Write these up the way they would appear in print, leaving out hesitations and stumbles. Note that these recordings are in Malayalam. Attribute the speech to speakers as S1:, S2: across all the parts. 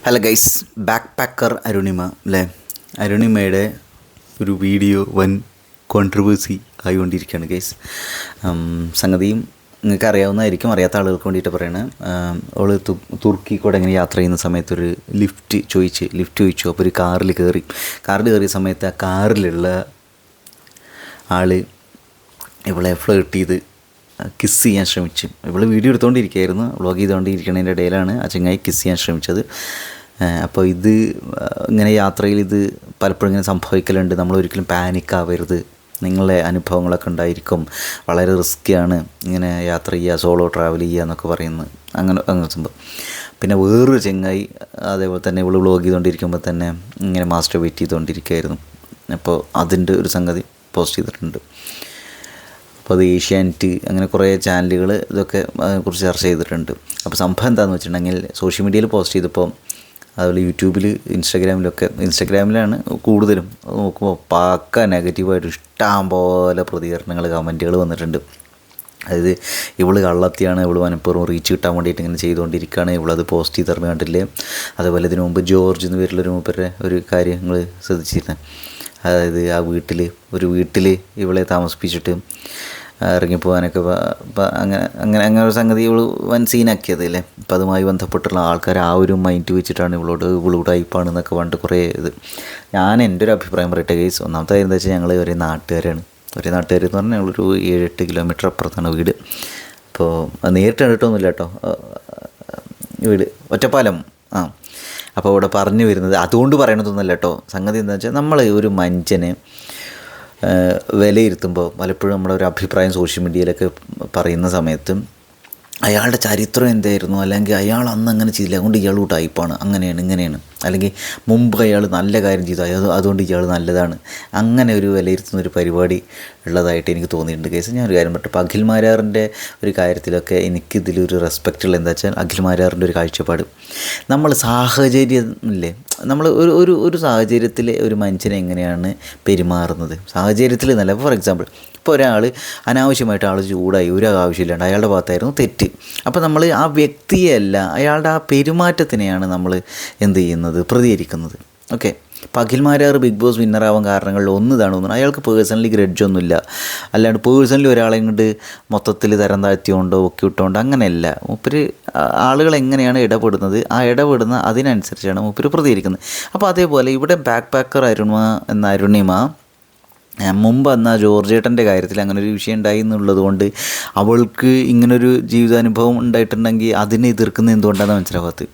S1: Hello guys, back packer Arunima അല്ലേ? അരുണിമയുടെ ഒരു വീഡിയോ വൻ കോൺട്രവേഴ്സി ആയിക്കൊണ്ടിരിക്കുകയാണ് ഗൈസ്. സംഗതിയും നിങ്ങൾക്ക് അറിയാവുന്നതായിരിക്കും, അറിയാത്ത ആളുകൾക്ക് വേണ്ടിയിട്ട് പറയണേ. അവൾ തുർക്കി കൂടെ ഇങ്ങനെ യാത്ര ചെയ്യുന്ന സമയത്തൊരു ലിഫ്റ്റ് ചോദിച്ചു. അപ്പോൾ ഒരു കാറിൽ കയറിയ സമയത്ത് ആ കാറിലുള്ള ആൾ ഇവളെ ഫ്ലേർട്ട് ചെയ്ത് കിസ് ചെയ്യാൻ ശ്രമിച്ചു. ഇവൾ വീഡിയോ എടുത്തുകൊണ്ടിരിക്കുകയായിരുന്നു, വ്ളോഗ് ചെയ്തുകൊണ്ടിരിക്കുന്നതിൻ്റെ ഇടയിലാണ് ആ ചങ്ങായി കിസ് ചെയ്യാൻ ശ്രമിച്ചത്. അപ്പോൾ ഇത് ഇങ്ങനെ യാത്രയിൽ ഇത് പലപ്പോഴും ഇങ്ങനെ സംഭവിക്കലുണ്ട്. നമ്മളൊരിക്കലും പാനിക്കാവരുത്, നിങ്ങളുടെ അനുഭവങ്ങളൊക്കെ ഉണ്ടായിരിക്കും, വളരെ റിസ്ക്കിയാണ് ഇങ്ങനെ യാത്ര ചെയ്യുക, സോളോ ട്രാവൽ ചെയ്യുക എന്നൊക്കെ പറയുന്നത്. അങ്ങനെ സംഭവം. പിന്നെ വേറൊരു ചങ്ങായി അതേപോലെ തന്നെ ഇവൾ വ്ളോഗ് ചെയ്തുകൊണ്ടിരിക്കുമ്പോൾ തന്നെ ഇങ്ങനെ മാസ്റ്റർബേറ്റ് ചെയ്തുകൊണ്ടിരിക്കുകയായിരുന്നു. അപ്പോൾ അതിൻ്റെ ഒരു സംഗതി പോസ്റ്റ് ചെയ്തിട്ടുണ്ട്. അപ്പോൾ അത് ഏഷ്യാനെറ്റ് അങ്ങനെ കുറേ ചാനലുകൾ ഇതൊക്കെ അതിനെക്കുറിച്ച് ചർച്ച ചെയ്തിട്ടുണ്ട്. അപ്പോൾ സംഭവം എന്താണെന്ന് വെച്ചിട്ടുണ്ടെങ്കിൽ, സോഷ്യൽ മീഡിയയിൽ പോസ്റ്റ് ചെയ്തപ്പോൾ, അതുപോലെ യൂട്യൂബിൽ ഇൻസ്റ്റഗ്രാമിലാണ് കൂടുതലും. അത് നോക്കുമ്പോൾ പക്ക നെഗറ്റീവായിട്ട് ഇഷ്ടം പോലെ പ്രതികരണങ്ങൾ, കമൻറ്റുകൾ വന്നിട്ടുണ്ട്. അതായത് ഇവൾ കള്ളത്തിയാണ്, ഇവൾ മനഃപൂർവ്വം റീച്ച് കിട്ടാൻ വേണ്ടിയിട്ട് ഇങ്ങനെ ചെയ്തുകൊണ്ടിരിക്കുകയാണ്, ഇവളത് പോസ്റ്റ് ചെയ്തിറങ്ങി കണ്ടില്ലേ. അതുപോലെ ഇതിനു മുമ്പ് ജോർജ് എന്ന് പേരുള്ളൊരു മൂപ്പരുടെ ഒരു കാര്യം നിങ്ങൾ ശ്രദ്ധിച്ചിരുന്നത്. അതായത് ആ വീട്ടിൽ ഇവളെ താമസിപ്പിച്ചിട്ട് ഇറങ്ങിപ്പോകാനൊക്കെ അങ്ങനെ ഒരു സംഗതി ഇവൾ വൻ സീനാക്കിയത് അല്ലേ. അപ്പോൾ അതുമായി ബന്ധപ്പെട്ടുള്ള ആൾക്കാർ ആ ഒരു മൈൻഡ് വെച്ചിട്ടാണ് ഇവളോട് ടൈപ്പാണെന്നൊക്കെ പറഞ്ഞിട്ട് കുറേ ഇത്. ഞാൻ എൻ്റെ ഒരു അഭിപ്രായം പറയട്ടെ ഗൈസ്. ഒന്നാമത്തെ കാര്യം എന്താ വെച്ചാൽ ഞങ്ങൾ ഒരേ നാട്ടുകാരെന്ന് പറഞ്ഞാൽ ഞങ്ങളൊരു 7-8 കിലോമീറ്റർ അപ്പുറത്താണ് വീട്. അപ്പോൾ നേരിട്ട് കണ്ടിട്ടൊന്നുമില്ല കേട്ടോ, വീട് ഒറ്റപ്പാലം. അപ്പോൾ ഇവിടെ പറഞ്ഞു വരുന്നത് അതുകൊണ്ട് പറയണതൊന്നുമല്ല കേട്ടോ. സംഗതി എന്താ വെച്ചാൽ, നമ്മൾ ഒരു മനുഷ്യനെ വിലയിരുത്തുമ്പോൾ പലപ്പോഴും നമ്മുടെ ഒരു അഭിപ്രായം സോഷ്യൽ മീഡിയയിലൊക്കെ പറയുന്ന സമയത്ത് അയാളുടെ ചരിത്രം എന്തായിരുന്നു, അല്ലെങ്കിൽ അയാൾ അന്ന് അങ്ങനെ ചെയ്തില്ല അതുകൊണ്ട് ഇയാൾ ടൈപ്പാണ്, ഇങ്ങനെയാണ്, അല്ലെങ്കിൽ മുമ്പ് അയാൾ നല്ല കാര്യം ചെയ്തു അതുകൊണ്ട് ഇയാൾ നല്ലതാണ്, അങ്ങനെ ഒരു വിലയിരുത്തുന്ന ഒരു പരിപാടി ഉള്ളതായിട്ട് എനിക്ക് തോന്നിയിട്ടുണ്ട് കേസ്. ഞാനൊരു കാര്യം പറഞ്ഞു, ഇപ്പോൾ അഖിൽ മാരാറിൻ്റെ ഒരു കാര്യത്തിലൊക്കെ എനിക്കിതിലൊരു റെസ്പെക്റ്റ് ഉള്ളത് എന്താ വെച്ചാൽ, അഖിൽ മാരാറിൻ്റെ ഒരു കാഴ്ചപ്പാട്, നമ്മൾ സാഹചര്യമില്ലേ, നമ്മൾ ഒരു സാഹചര്യത്തിൽ ഒരു മനുഷ്യനെ എങ്ങനെയാണ് പെരുമാറുന്നത്, സാഹചര്യത്തിൽ നല്ല. ഫോർ എക്സാമ്പിൾ, ഇപ്പോൾ ഒരാൾ അനാവശ്യമായിട്ട് ആൾ ചൂടായി, ഒരു ആവശ്യമില്ലാണ്ട് അയാളുടെ ഭാഗത്തായിരുന്നു തെറ്റ്. അപ്പോൾ നമ്മൾ ആ വ്യക്തിയല്ല, അയാളുടെ ആ പെരുമാറ്റത്തിനെയാണ് നമ്മൾ എന്ത് ചെയ്യുന്നത്, പ്രതികരിക്കുന്നത്. ഓക്കെ, ഇപ്പോൾ അഖിൽ മാരാർ ബിഗ് ബോസ് വിന്നറാവാൻ കാരണങ്ങളിൽ ഒന്നിതാണ് തോന്നുന്നത്, അയാൾക്ക് പേഴ്സണലി ഗ്രഡ്ജൊന്നുമില്ല, അല്ലാണ്ട് പേഴ്സണലി ഒരാളെ കൊണ്ട് മൊത്തത്തിൽ തരം താഴ്ത്തിയോണ്ടോ ഒക്കെ ഇട്ടുകൊണ്ടോ അങ്ങനെയല്ല. മൂപ്പര് ആളുകൾ എങ്ങനെയാണ് ഇടപെടുന്നത്, ആ ഇടപെടുന്ന അതിനനുസരിച്ചാണ് മൂപ്പര് പ്രതികരിക്കുന്നത്. അപ്പോൾ അതേപോലെ ഇവിടെ ബാക്ക് പാക്കർ അരുണിമ മുമ്പ് അന്ന് ആ ജോർജേട്ടൻ്റെ കാര്യത്തിൽ അങ്ങനെ ഒരു വിഷയം ഉണ്ടായി എന്നുള്ളത് കൊണ്ട് അവൾക്ക് ഇങ്ങനൊരു ജീവിതാനുഭവം ഉണ്ടായിട്ടുണ്ടെങ്കിൽ അതിനെ എതിർക്കുന്നത് എന്തുകൊണ്ടാണെന്ന് മനസ്സിലാവാത്തത്.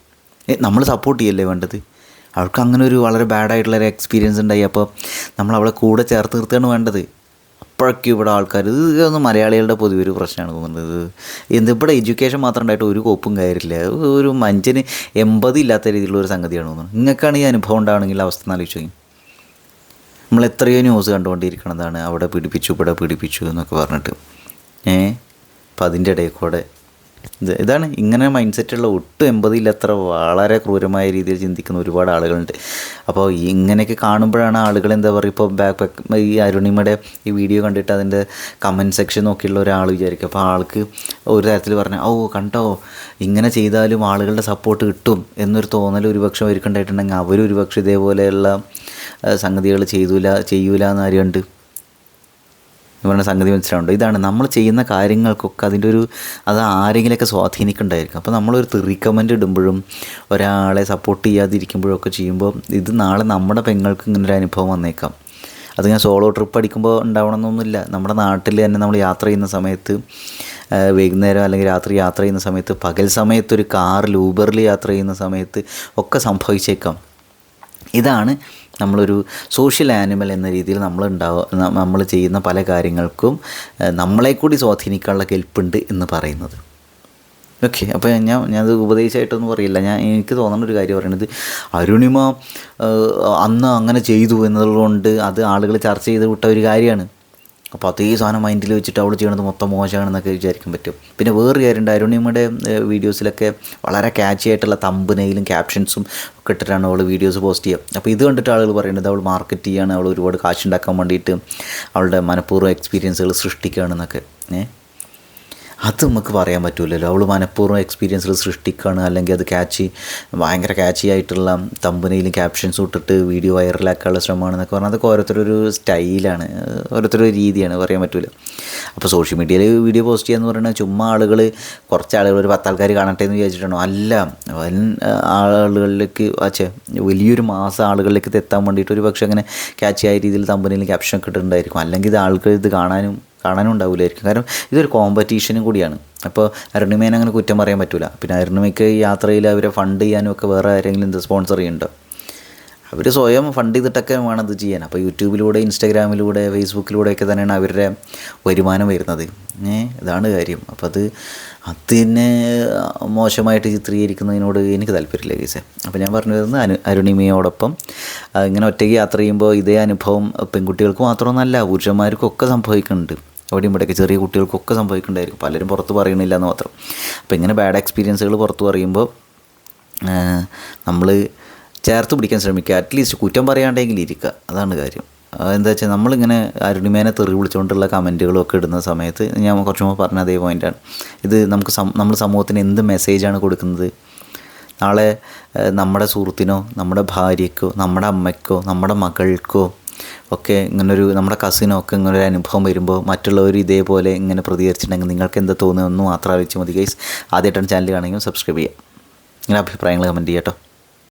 S1: നമ്മൾ സപ്പോർട്ട് ചെയ്യല്ലേ വേണ്ടത്. അവൾക്ക് അങ്ങനെ ഒരു വളരെ ബാഡായിട്ടുള്ളൊരു എക്സ്പീരിയൻസ് ഉണ്ടായി, അപ്പോൾ നമ്മൾ അവളെ കൂടെ ചേർത്ത് നിർത്തുകയാണ് വേണ്ടത്. അപ്പോഴൊക്കെ ഇവിടെ ആൾക്കാർ, ഇതൊന്നും മലയാളികളുടെ പൊതുവെ ഒരു പ്രശ്നമാണ് തോന്നുന്നത്. ഇവിടെ എഡ്യൂക്കേഷൻ മാത്രം ഉണ്ടായിട്ട് ഒരു കോപ്പും കാര്യമില്ല, ഒരു മനുഷ്യന് എമ്പതി ഇല്ലാത്ത രീതിയിലുള്ള ഒരു സംഗതിയാണ് തോന്നുന്നത്. നിങ്ങൾക്കാണ് ഈ അനുഭവം ഉണ്ടാവണമെങ്കിൽ അവസ്ഥ ആലോചിച്ച് നോക്കി. നമ്മൾ എത്രയോ ന്യൂസ് കണ്ടുകൊണ്ടിരിക്കണതാണ്, അവിടെ പീഡിപ്പിച്ചു എന്നൊക്കെ പറഞ്ഞിട്ട്. അപ്പം അതിൻ്റെ ഇടയിൽ കൂടെ ഇതാണ് ഇങ്ങനെ മൈൻഡ് സെറ്റുള്ള ഒട്ടും എമ്പതിയില്ലത്ര വളരെ ക്രൂരമായ രീതിയിൽ ചിന്തിക്കുന്ന ഒരുപാട് ആളുകളുണ്ട്. അപ്പോൾ ഇങ്ങനെയൊക്കെ കാണുമ്പോഴാണ് ആളുകൾ എന്താ പറയുക, ഇപ്പോൾ ഈ അരുണിമയുടെ ഈ വീഡിയോ കണ്ടിട്ട് അതിൻ്റെ കമൻറ്റ് സെക്ഷൻ നോക്കിയുള്ള ഒരാൾ വിചാരിക്കും, അപ്പോൾ ആൾക്ക് ഒരു തരത്തിൽ പറഞ്ഞാൽ കണ്ടോ ഇങ്ങനെ ചെയ്താലും ആളുകളുടെ സപ്പോർട്ട് കിട്ടും എന്നൊരു തോന്നൽ ഒരുപക്ഷെ അവർക്കുണ്ടായിട്ടുണ്ടെങ്കിൽ അവരൊരുപക്ഷെ ഇതേപോലെയുള്ള സംഗതികൾ ചെയ്യൂല എന്ന് ആരുണ്ട് ഇവരുടെ സംഗതി മനസ്സിലാവുന്നുണ്ട്. ഇതാണ് നമ്മൾ ചെയ്യുന്ന കാര്യങ്ങൾക്കൊക്കെ അതിൻ്റെ അത് ആരെങ്കിലുമൊക്കെ സ്വാധീനിക്കുന്നുണ്ടായിരിക്കും. അപ്പോൾ നമ്മളൊരു തെറി കമൻ്റ് ഇടുമ്പോഴും ഒരാളെ സപ്പോർട്ട് ചെയ്യാതിരിക്കുമ്പോഴൊക്കെ ചെയ്യുമ്പോൾ ഇത് നാളെ നമ്മുടെ പെങ്ങൾക്ക് ഇങ്ങനൊരു അനുഭവം വന്നേക്കാം. അത് ഞാൻ സോളോ ട്രിപ്പ് അടിക്കുമ്പോൾ ഉണ്ടാവണമെന്നൊന്നുമില്ല. നമ്മുടെ നാട്ടിൽ തന്നെ നമ്മൾ യാത്ര ചെയ്യുന്ന സമയത്ത്, വൈകുന്നേരം അല്ലെങ്കിൽ രാത്രി യാത്ര ചെയ്യുന്ന സമയത്ത്, പകൽ സമയത്ത് ഒരു കാറിൽ ഊബറിൽ യാത്ര ചെയ്യുന്ന സമയത്ത് ഒക്കെ സംഭവിച്ചേക്കാം. ഇതാണ് നമ്മളൊരു സോഷ്യൽ ആനിമൽ എന്ന രീതിയിൽ നമ്മൾ ചെയ്യുന്ന പല കാര്യങ്ങൾക്കും നമ്മളെ കൂടി സ്വാധീനിക്കാനുള്ള കെൽപ്പുണ്ട് എന്ന് പറയുന്നത്. ഓക്കെ, അപ്പോൾ ഞാനത് ഉപദേശമായിട്ടൊന്നും പറയില്ല. എനിക്ക് തോന്നുന്ന ഒരു കാര്യം പറയുന്നത്, അരുണിമ അന്ന് അങ്ങനെ ചെയ്തു എന്നതുകൊണ്ട് അത് ആളുകൾ ചർച്ച ചെയ്ത് വിട്ട ഒരു കാര്യമാണ്. അപ്പോൾ അതേ സാധനം മൈൻഡിൽ വെച്ചിട്ട് അവൾ ചെയ്യണത് മൊത്തം മോശമാണെന്നൊക്കെ വിചാരിക്കാൻ പറ്റും. പിന്നെ വേറൊരു കാര്യമുണ്ട്, അരുണിമയുടെ വീഡിയോസിലൊക്കെ വളരെ ക്യാച്ചി ആയിട്ടുള്ള തമ്പനെയിലും ക്യാപ്ഷൻസും ഒക്കെ ഇട്ടിട്ടാണ് അവൾ വീഡിയോസ് പോസ്റ്റ് ചെയ്യുക. അപ്പോൾ ഇത് കണ്ടിട്ട് ആളുകൾ പറയുന്നത് അവൾ മാർക്കറ്റ് ചെയ്യുകയാണ്, അവൾ ഒരുപാട് കാശുണ്ടാക്കാൻ വേണ്ടിയിട്ട് അവളുടെ മനഃപൂർവ്വം എക്സ്പീരിയൻസുകൾ സൃഷ്ടിക്കുകയാണെന്നൊക്കെ. അത് നമുക്ക് പറയാൻ പറ്റില്ലല്ലോ. അവൾ മനഃപൂർവ്വം എക്സ്പീരിയൻസിൽ സൃഷ്ടിക്കുകയാണ്, അല്ലെങ്കിൽ അത് ഭയങ്കര ക്യാച്ചി ആയിട്ടുള്ള തമ്പനയിലും ക്യാപ്ഷൻസ് ഇട്ടിട്ട് വീഡിയോ വൈറലാക്കാനുള്ള ശ്രമമാണെന്നൊക്കെ പറഞ്ഞാൽ അതൊക്കെ ഓരോരുത്തരൊരു സ്റ്റൈലാണ്, ഓരോരുത്തരൊരു രീതിയാണ്, പറയാൻ പറ്റില്ല. അപ്പോൾ സോഷ്യൽ മീഡിയയിൽ വീഡിയോ പോസ്റ്റ് ചെയ്യുക എന്ന് പറയുന്നത് ചുമ്മാ കുറച്ച് ആളുകൾ ഒരു 10 ആൾക്കാർ കാണട്ടെ എന്ന് വിചാരിച്ചിട്ടാണോ? അല്ല, ആളുകളിലേക്ക് വലിയൊരു മാസം ആളുകളിലേക്ക് എത്താൻ വേണ്ടിയിട്ട് ഒരു പക്ഷേ അങ്ങനെ ക്യാച്ചിയായ രീതിയിൽ തമ്പനയിൽ ക്യാപ്ഷനൊക്കെ ഇട്ടിട്ടുണ്ടായിരിക്കും. അല്ലെങ്കിൽ ഇത് ആൾക്ക് ഇത് കാണാനും ഉണ്ടാവില്ലായിരിക്കും. കാരണം ഇതൊരു കോമ്പറ്റീഷനും കൂടിയാണ്. അപ്പോൾ അരുണിമേനെ അങ്ങനെ കുറ്റം പറയാൻ പറ്റില്ല. പിന്നെ അരുണിമയ്ക്ക് യാത്രയിൽ അവരെ ഫണ്ട് ചെയ്യാനും ഒക്കെ വേറെ ആരെങ്കിലും സ്പോൺസർ ചെയ്യുന്നുണ്ടോ? അവർ സ്വയം ഫണ്ട് ചെയ്തിട്ടൊക്കെ വേണം ഇത് ചെയ്യാൻ. അപ്പോൾ യൂട്യൂബിലൂടെ, ഇൻസ്റ്റാഗ്രാമിലൂടെ, ഫേസ്ബുക്കിലൂടെയൊക്കെ തന്നെയാണ് അവരുടെ വരുമാനം വരുന്നത്. ഇതാണ് കാര്യം. അപ്പോൾ അതിനെ മോശമായിട്ട് ചിത്രീകരിക്കുന്നതിനോട് എനിക്ക് താല്പര്യമില്ല കേസേ. അപ്പോൾ ഞാൻ പറഞ്ഞു വരുന്നത് അരുണിമയോടൊപ്പം ഇങ്ങനെ ഒറ്റയ്ക്ക് യാത്ര ചെയ്യുമ്പോൾ ഇതേ അനുഭവം പെൺകുട്ടികൾക്ക് മാത്രമൊന്നുമല്ല, പുരുഷന്മാർക്കൊക്കെ സംഭവിക്കുന്നുണ്ട്. അവിടെയും ഇവിടെയൊക്കെ ചെറിയ കുട്ടികൾക്കൊക്കെ സംഭവിക്കുന്നുണ്ടായിരിക്കും. പലരും പുറത്ത് പറയണില്ല എന്ന് മാത്രം. അപ്പോൾ ഇങ്ങനെ ബാഡ് എക്സ്പീരിയൻസുകൾ പുറത്ത് പറയുമ്പോൾ നമ്മൾ ചേർത്ത് പിടിക്കാൻ ശ്രമിക്കുക. അറ്റ്ലീസ്റ്റ് കുറ്റം പറയാണ്ടെങ്കിലും ഇരിക്കുക. അതാണ് കാര്യം. എന്താ വെച്ചാൽ നമ്മളിങ്ങനെ അരുണിമേനെ തെറി വിളിച്ചുകൊണ്ടുള്ള കമൻറ്റുകളും ഒക്കെ ഇടുന്ന സമയത്ത് ഞാൻ കുറച്ച് മുമ്പ് പറഞ്ഞ അതേ പോയിൻ്റാണ്. ഇത് നമ്മൾ സമൂഹത്തിന് എന്ത് മെസ്സേജാണ് കൊടുക്കുന്നത്? നാളെ നമ്മുടെ സുഹൃത്തിനോ, നമ്മുടെ ഭാര്യയ്ക്കോ, നമ്മുടെ അമ്മയ്ക്കോ, നമ്മുടെ മകൾക്കോ ഒക്കെ ഇങ്ങനൊരു, നമ്മുടെ കസിനോ ഒക്കെ ഇങ്ങനൊരു അനുഭവം വരുമ്പോൾ മറ്റുള്ളവർ ഇതേപോലെ ഇങ്ങനെ പ്രതികരിച്ചിട്ടുണ്ടെങ്കിൽ നിങ്ങൾക്ക് എന്താ തോന്നുന്നത് ഒന്ന് മാത്രം ആലോചിച്ച് മതി ഗൈസ്. ആദ്യമായിട്ടാണ് ചാനൽ കാണുമെങ്കിൽ സബ്സ്ക്രൈബ് ചെയ്യുക. നിങ്ങളുടെ അഭിപ്രായങ്ങൾ കമൻറ്റ് ചെയ്യാം കേട്ടോ.